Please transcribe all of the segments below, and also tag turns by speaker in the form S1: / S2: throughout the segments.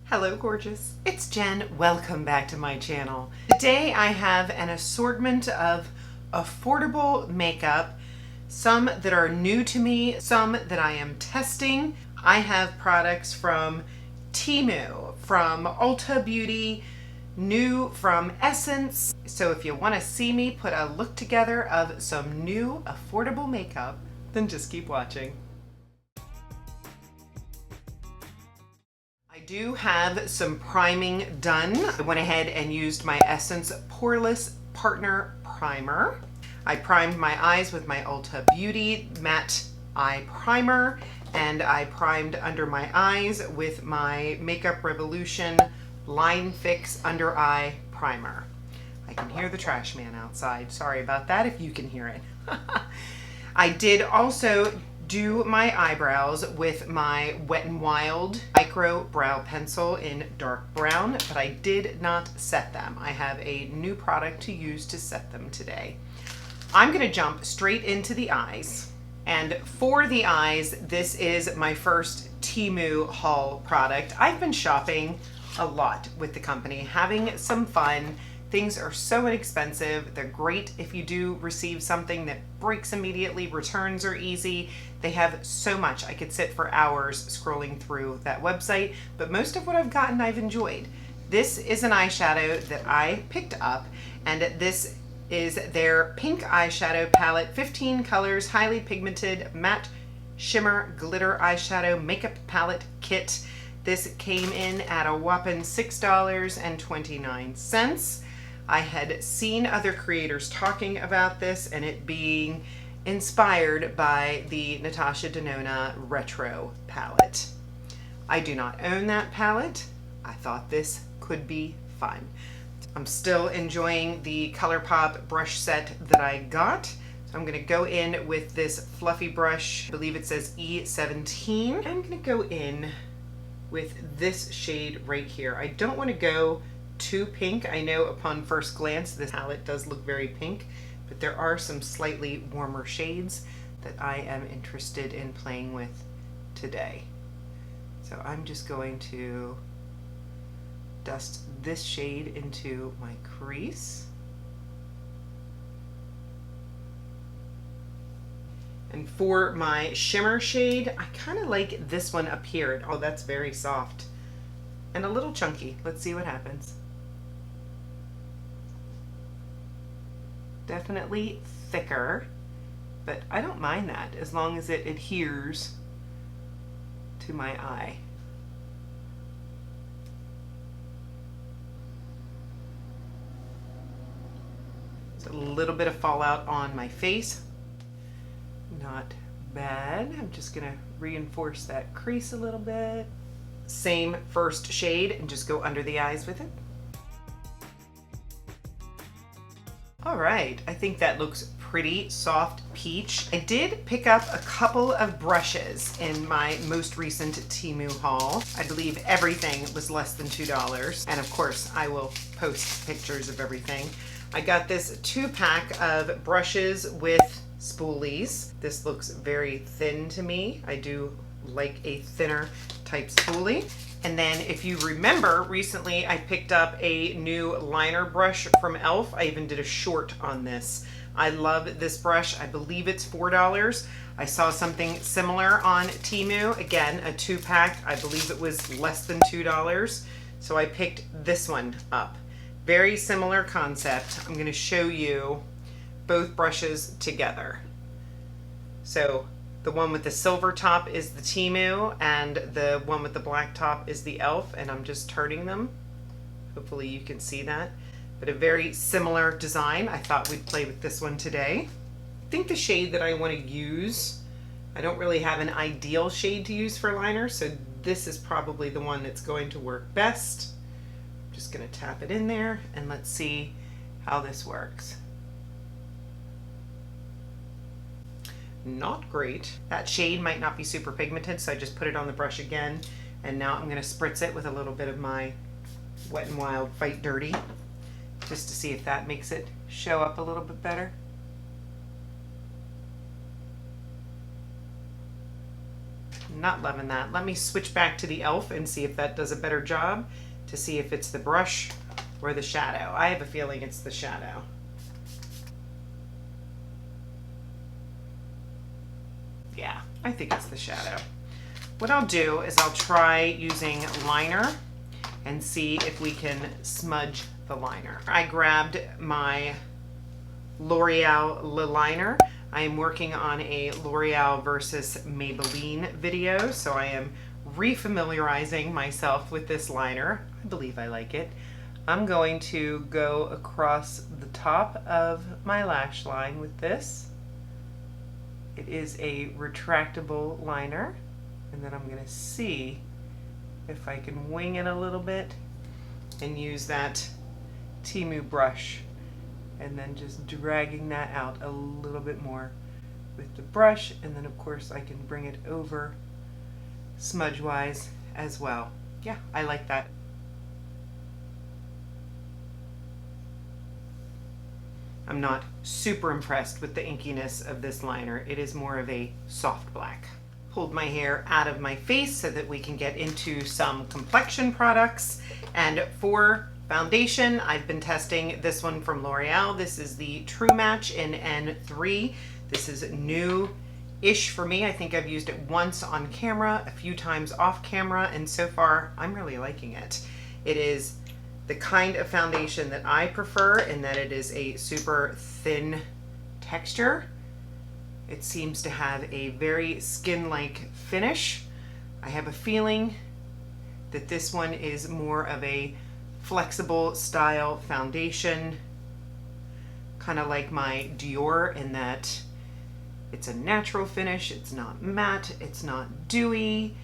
S1: Hello gorgeous, it's Jen. Welcome back to my channel. Today I have an assortment of affordable makeup, some that are new to me, some that I am testing. I have products from TEMU, from Ulta Beauty, new from Essence. So if you want to see me put a look together of some new affordable makeup, then just keep watching. I do have some priming done. I went ahead and used my Essence Poreless Partner Primer. I primed my eyes with my Ulta Beauty Matte Eye Primer, and I primed under my eyes with my Makeup Revolution Line Fix Under Eye Primer. I can hear the trash man outside. Sorry about that if you can hear it. I did also do my eyebrows with my Wet n Wild micro brow pencil in dark brown, but I did not set them. I have a new product to use to set them today. I'm gonna jump straight into the eyes. And for the eyes, this is my first TEMU haul product. I've been shopping a lot with the company, having some fun. Things are so inexpensive. They're great if you do receive something that breaks immediately. Returns are easy. They have so much. I could sit for hours scrolling through that website, but most of what I've gotten I've enjoyed. This is an eyeshadow that I picked up, and this is their pink eyeshadow palette, 15 colors, highly pigmented matte shimmer glitter eyeshadow makeup palette kit. This came in at a whopping $6.29. I had seen other creators talking about this and it being inspired by the Natasha Denona Retro palette. I do not own that palette. I thought this could be fun. I'm still enjoying the Colourpop brush set that I got. So I'm gonna go in with this fluffy brush. I believe it says E17. I'm gonna go in with this shade right here. I don't wanna go too pink. I know upon first glance this palette does look very pink, but there are some slightly warmer shades that I am interested in playing with today. So I'm just going to dust this shade into my crease. And for my shimmer shade, I kind of like this one up here. Oh, that's very soft and a little chunky. Let's see what happens. Definitely thicker, but I don't mind that as long as it adheres to my eye. There's a little bit of fallout on my face. Not bad. I'm just gonna reinforce that crease a little bit. Same first shade and just go under the eyes with it. All right, I think that looks pretty soft peach. I did pick up a couple of brushes in my most recent TEMU haul. I believe everything was less than $2. And of course, I will post pictures of everything. I got this 2-pack of brushes with spoolies. This looks very thin to me. I do like a thinner type spoolie. And then if you remember, recently I picked up a new liner brush from e.l.f. I even did a short on this. I love this brush. I believe it's $4. I saw something similar on TEMU. Again, a 2-pack. I believe it was less than $2. So I picked this one up. Very similar concept. I'm going to show you both brushes together. So the one with the silver top is the TEMU and the one with the black top is the e.l.f. and I'm just turning them. Hopefully you can see that. But a very similar design. I thought we'd play with this one today. I think the shade that I want to use, I don't really have an ideal shade to use for liner, so this is probably the one that's going to work best. I'm just going to tap it in there and let's see how this works. Not great. That shade might not be super pigmented, so I just put it on the brush again, and now I'm going to spritz it with a little bit of my Wet n Wild Fight Dirty just to see if that makes it show up a little bit better. not loving that. Let me switch back to the e.l.f. and see if that does a better job, to see if it's the brush or the shadow. I have a feeling it's the shadow. Yeah, I think it's the shadow. What I'll do is I'll try using liner and see if we can smudge the liner. I grabbed my L'Oreal liner. I am working on a L'Oreal versus Maybelline video, so I am refamiliarizing myself with this liner. I believe I like it. I'm going to go across the top of my lash line with this. It is a retractable liner, and then I'm going to see if I can wing it a little bit and use that TEMU brush, and then just dragging that out a little bit more with the brush, and then of course I can bring it over smudge wise as well. Yeah, I like that. I'm not super impressed with the inkiness of this liner. It is more of a soft black. Pulled my hair out of my face so that we can get into some complexion products. And for foundation, I've been testing this one from L'Oreal. This is the True Match in N3. This is new-ish for me. I think I've used it once on camera, a few times off camera, and so far I'm really liking it. It is the kind of foundation that I prefer, in that it is a super thin texture. It seems to have a very skin-like finish. I have a feeling that this one is more of a flexible style foundation, kind of like my Dior, in that it's a natural finish, it's not matte, it's not dewy,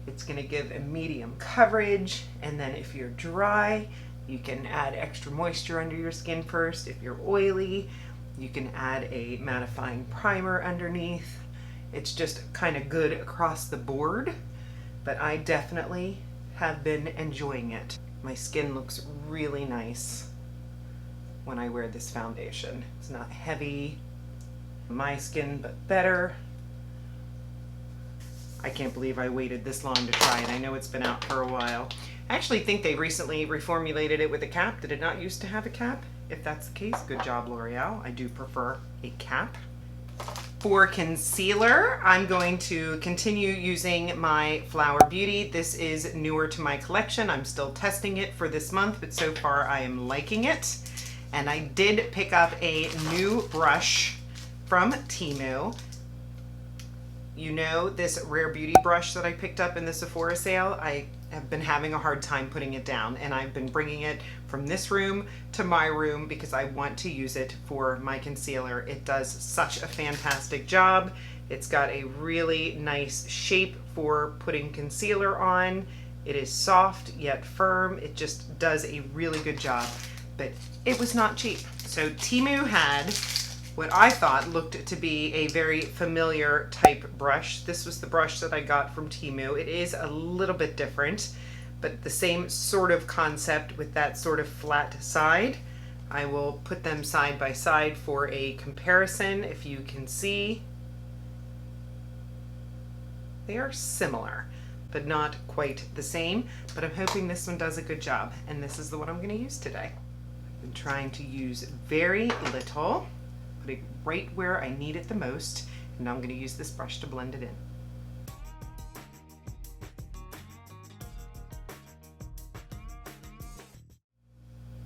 S1: it's gonna give a medium coverage, and then if you're dry, you can add extra moisture under your skin first. If you're oily, you can add a mattifying primer underneath. It's just kind of good across the board, but I definitely have been enjoying it. My skin looks really nice when I wear this foundation. It's not heavy, my skin, but better. I can't believe I waited this long to try it. I know it's been out for a while. I actually think they recently reformulated it with a cap. Did it not used to have a cap? If that's the case, good job, L'Oreal. I do prefer a cap. For concealer, I'm going to continue using my Flower Beauty. This is newer to my collection. I'm still testing it for this month, but so far I am liking it. And I did pick up a new brush from TEMU. You know, this Rare Beauty brush that I picked up in the Sephora sale, I have been having a hard time putting it down, and I've been bringing it from this room to my room because I want to use it for my concealer. It does such a fantastic job. It's got a really nice shape for putting concealer on. It is soft yet firm. It just does a really good job, but it was not cheap. So TEMU had what I thought looked to be a very familiar type brush. This was the brush that I got from TEMU. It is a little bit different, but the same sort of concept with that sort of flat side. I will put them side by side for a comparison. If you can see, they are similar, but not quite the same. But I'm hoping this one does a good job, and this is the one I'm going to use today. I've been trying to use very little, put it right where I need it the most, and now I'm going to use this brush to blend it in.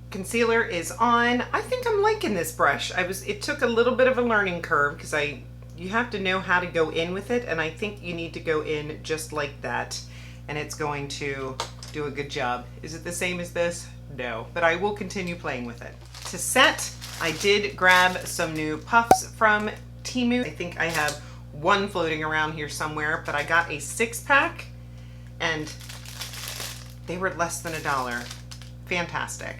S1: Concealer is on. I think I'm liking this brush. It took a little bit of a learning curve because you have to know how to go in with it, and I think you need to go in just like that, and it's going to do a good job. Is it the same as this? No, but I will continue playing with it. To set, I did grab some new puffs from TEMU. I think I have one floating around here somewhere, but I got a 6-pack and they were less than $1. Fantastic.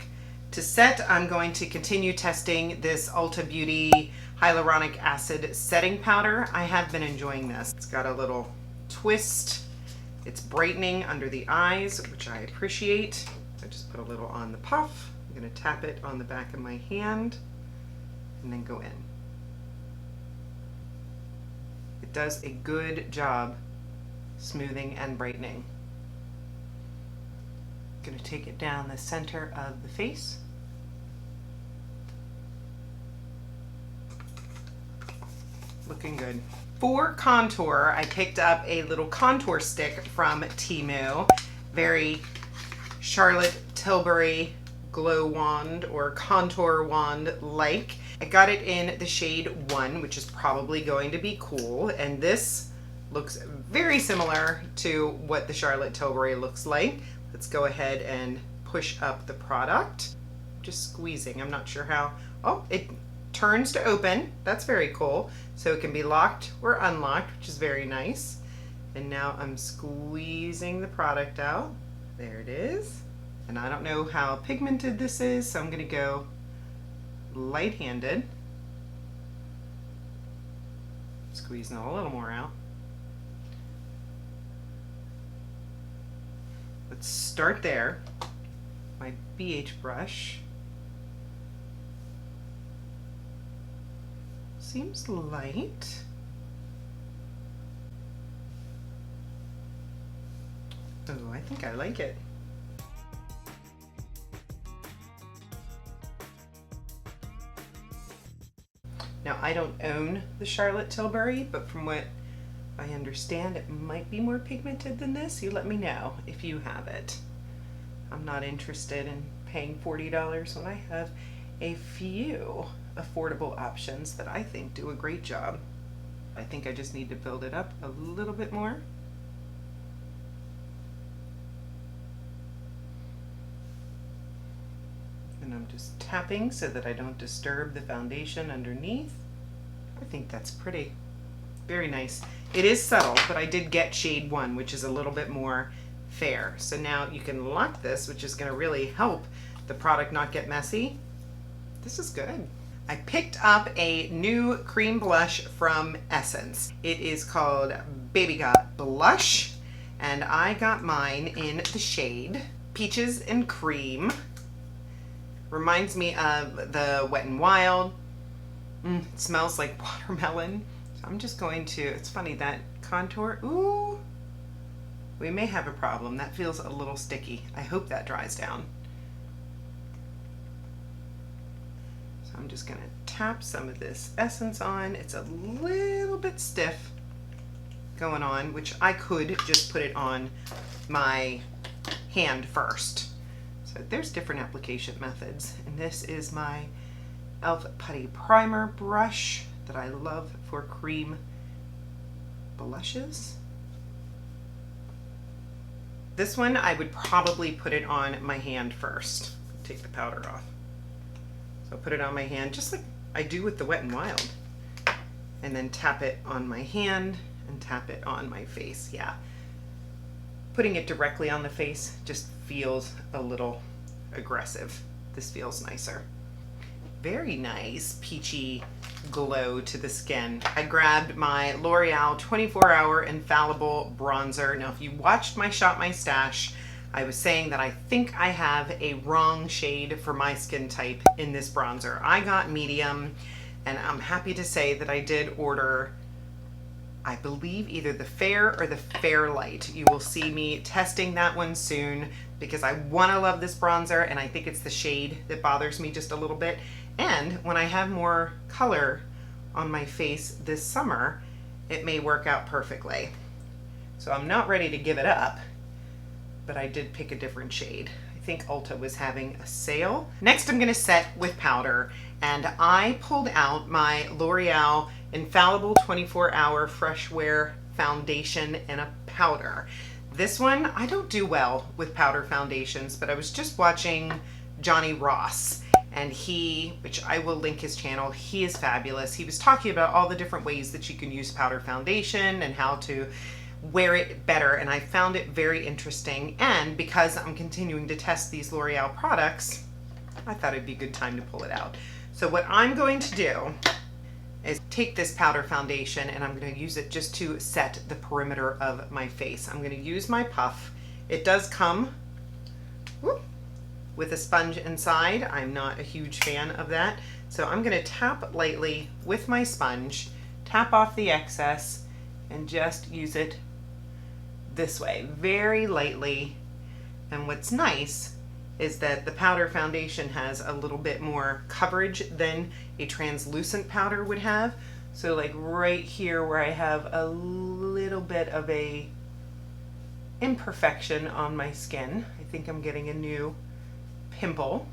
S1: To set, I'm going to continue testing this Ulta Beauty Hyaluronic Acid Setting Powder. I have been enjoying this. It's got a little twist. It's brightening under the eyes, which I appreciate. I just put a little on the puff. I'm going to tap it on the back of my hand and then go in. It does a good job smoothing and brightening. Going to take it down the center of the face. Looking good. For contour, I picked up a little contour stick from TEMU. Very Charlotte Tilbury glow wand or contour wand like. I got it in the shade 1, which is probably going to be cool. And this looks very similar to what the Charlotte Tilbury looks like. Let's go ahead and push up the product. Just squeezing, I'm not sure how. Oh, it turns to open. That's very cool. So it can be locked or unlocked, which is very nice. And now I'm squeezing the product out. There it is. And I don't know how pigmented this is, so I'm gonna go light-handed. Squeezing a little more out. Let's start there. My BH brush. Seems light. Oh, I think I like it. Now, I don't own the Charlotte Tilbury, but from what I understand, it might be more pigmented than this. You let me know if you have it. I'm not interested in paying $40 when I have a few affordable options that I think do a great job. I think I just need to build it up a little bit more. And I'm just tapping so that I don't disturb the foundation underneath. I think that's pretty. Very nice. It is subtle, but I did get shade 1, which is a little bit more fair. So now you can lock this, which is going to really help the product not get messy. This is good. I picked up a new cream blush from Essence. It is called Baby Got Blush, and I got mine in the shade Peaches and Cream. Reminds me of the Wet n Wild. It smells like watermelon. So I'm just going to, it's funny, that contour, ooh, we may have a problem. That feels a little sticky. I hope that dries down. So I'm just gonna tap some of this essence on. It's a little bit stiff going on, which I could just put it on my hand first. So there's different application methods. And this is my e.l.f. Putty Primer brush that I love for cream blushes. This one, I would probably put it on my hand first. Take the powder off. So put it on my hand just like I do with the Wet n Wild. And then tap it on my hand and tap it on my face. Yeah. Putting it directly on the face just feels a little aggressive. This feels nicer. Very nice peachy glow to the skin. I grabbed my L'Oreal 24-Hour Infallible Bronzer. Now, if you watched my Shop My Stash, I was saying that I think I have a wrong shade for my skin type in this bronzer. I got medium, and I'm happy to say that I did order, I believe, either the fair or the fair light. You will see me testing that one soon because I want to love this bronzer, and I think it's the shade that bothers me just a little bit. And when I have more color on my face this summer, it may work out perfectly. So I'm not ready to give it up, but I did pick a different shade. I think Ulta was having a sale. Next, I'm gonna set with powder, and I pulled out my L'Oreal Infallible 24-Hour Fresh Wear Foundation in a powder. This one, I don't do well with powder foundations, but I was just watching Johnny Ross, and he, which I will link his channel, he is fabulous. He was talking about all the different ways that you can use powder foundation and how to wear it better, and I found it very interesting. And because I'm continuing to test these L'Oreal products, I thought it'd be a good time to pull it out. So what I'm going to do is take this powder foundation, and I'm going to use it just to set the perimeter of my face. I'm going to use my puff. It does come with a sponge inside. I'm not a huge fan of that. So I'm going to tap lightly with my sponge, tap off the excess, and just use it this way, very lightly. And what's nice is that the powder foundation has a little bit more coverage than a translucent powder would have. So like right here where I have a little bit of a imperfection on my skin, I think I'm getting a new pimple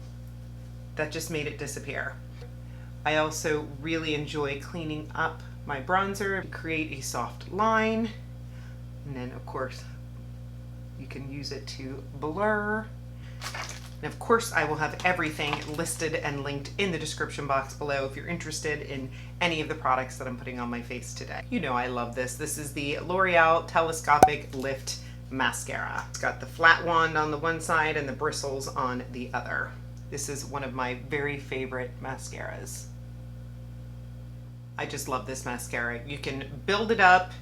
S1: that just made it disappear. I also really enjoy cleaning up my bronzer to create a soft line. And then of course you can use it to blur. And of course I will have everything listed and linked in the description box below if you're interested in any of the products that I'm putting on my face today. You know I love this. This is the L'Oreal Telescopic Lift Mascara. It's got the flat wand on the one side and the bristles on the other. This is one of my very favorite mascaras. I just love this mascara. You can build it up,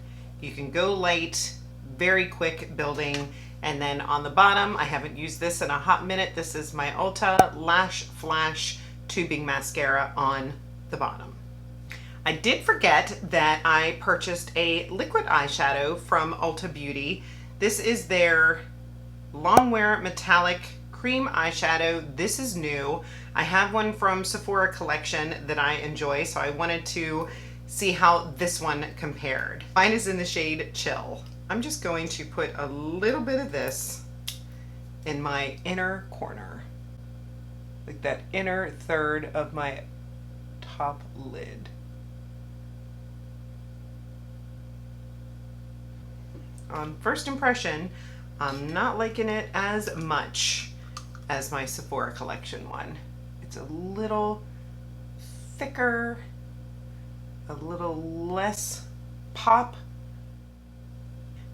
S1: you can go light, very quick building, and then on the bottom, I haven't used this in a hot minute, this is my Ulta Lash Flash Tubing Mascara on the bottom. I did forget that I purchased a liquid eyeshadow from Ulta Beauty. This is their Longwear Metallic Cream Eyeshadow. This is new. I have one from Sephora collection that I enjoy, so I wanted to see how this one compared. Mine is in the shade Chill. I'm just going to put a little bit of this in my inner corner, like that inner third of my top lid. On first impression, I'm not liking it as much as my Sephora collection one. It's a little thicker, a little less pop.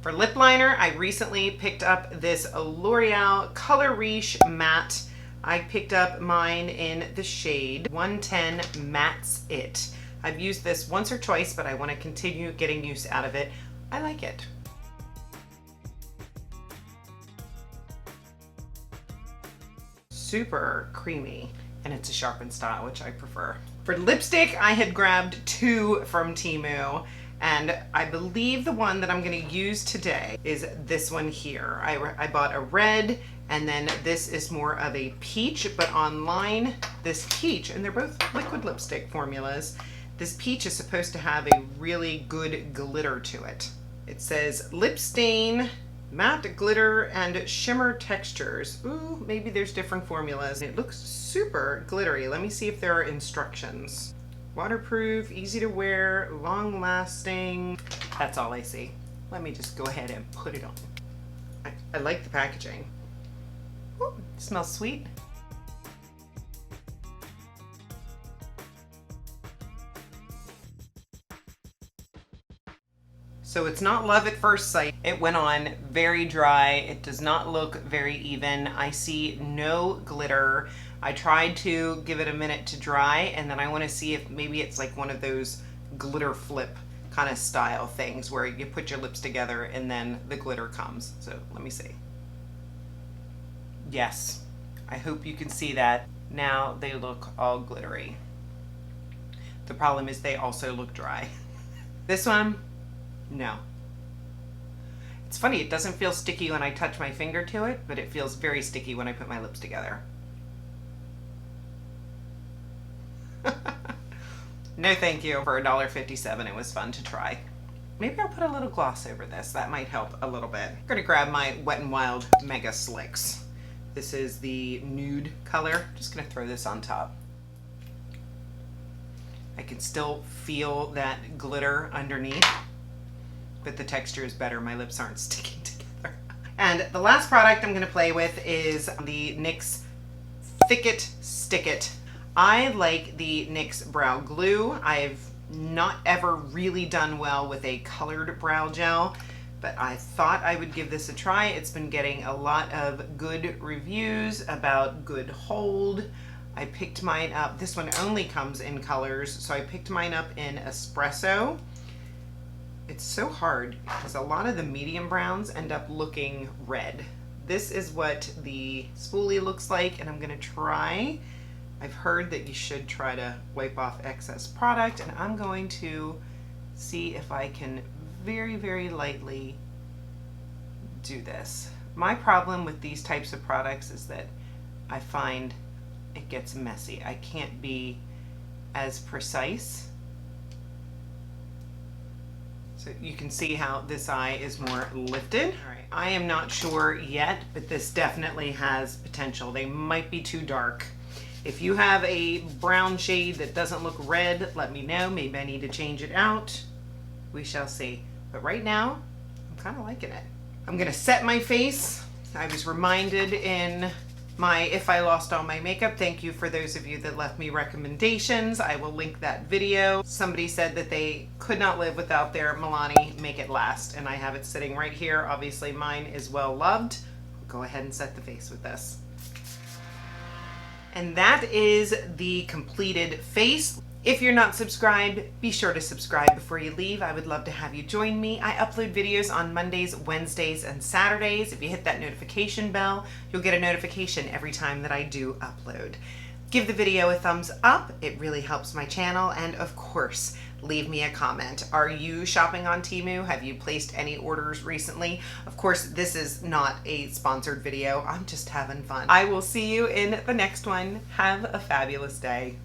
S1: For lip liner, I recently picked up this L'Oreal Color Riche Matte. I picked up mine in the shade 110 Matte's It. I've used this once or twice, but I want to continue getting use out of it. I like it. Super creamy, and it's a sharpened style, which I prefer. For lipstick, I had grabbed two from TEMU, and I believe the one that I'm going to use today is this one here. I bought a red, and then this is more of a peach, but online, this peach, and they're both liquid lipstick formulas, this peach is supposed to have a really good glitter to it. It says lip stain, matte glitter, and shimmer textures. Ooh, maybe there's different formulas. It looks super glittery. Let me see if there are instructions. Waterproof, easy to wear, long lasting. That's all I see. Let me just go ahead and put it on. I like the packaging. Ooh, it smells sweet. So it's not love at first sight. It went on very dry. It does not look very even. I see no glitter. I tried to give it a minute to dry, and then I want to see if maybe it's like one of those glitter flip kind of style things where you put your lips together and then the glitter comes. So let me see. Yes, I hope you can see that. Now they look all glittery. The problem is they also look dry. This one, no. It's funny, it doesn't feel sticky when I touch my finger to it, but it feels very sticky when I put my lips together. No thank you. For $1.57, it was fun to try. Maybe I'll put a little gloss over this. That might help a little bit. I'm gonna grab my Wet n Wild Mega Slicks. This is the nude color. Just gonna throw this on top. I can still feel that glitter underneath, but the texture is better. My lips aren't sticking together. And the last product I'm gonna play with is the NYX Thick It Stick It. I like the NYX Brow Glue. I've not ever really done well with a colored brow gel, but I thought I would give this a try. It's been getting a lot of good reviews about good hold. I picked mine up. This one only comes in colors, so I picked mine up in Espresso. It's so hard because a lot of the medium browns end up looking red. This is what the spoolie looks like, and I'm gonna try. I've heard that you should try to wipe off excess product, and I'm going to see if I can very, very lightly do this. My problem with these types of products is that I find it gets messy. I can't be as precise. So you can see how this eye is more lifted. All right, I am not sure yet, but this definitely has potential. They might be too dark. If you have a brown shade that doesn't look red, let me know. Maybe I need to change it out. We shall see. But right now, I'm kind of liking it. I'm gonna set my face. I was reminded in my If I Lost All My Makeup, thank you for those of you that left me recommendations. I will link that video. Somebody said that they could not live without their Milani Make It Last, and I have it sitting right here. Obviously mine is well loved. I'll go ahead and set the face with this. And that is the completed face. If you're not subscribed, be sure to subscribe before you leave. I would love to have you join me. I upload videos on Mondays, Wednesdays, and Saturdays. If you hit that notification bell, you'll get a notification every time that I do upload. Give the video a thumbs up. It really helps my channel. And of course, leave me a comment. Are you shopping on TEMU? Have you placed any orders recently? Of course, this is not a sponsored video. I'm just having fun. I will see you in the next one. Have a fabulous day.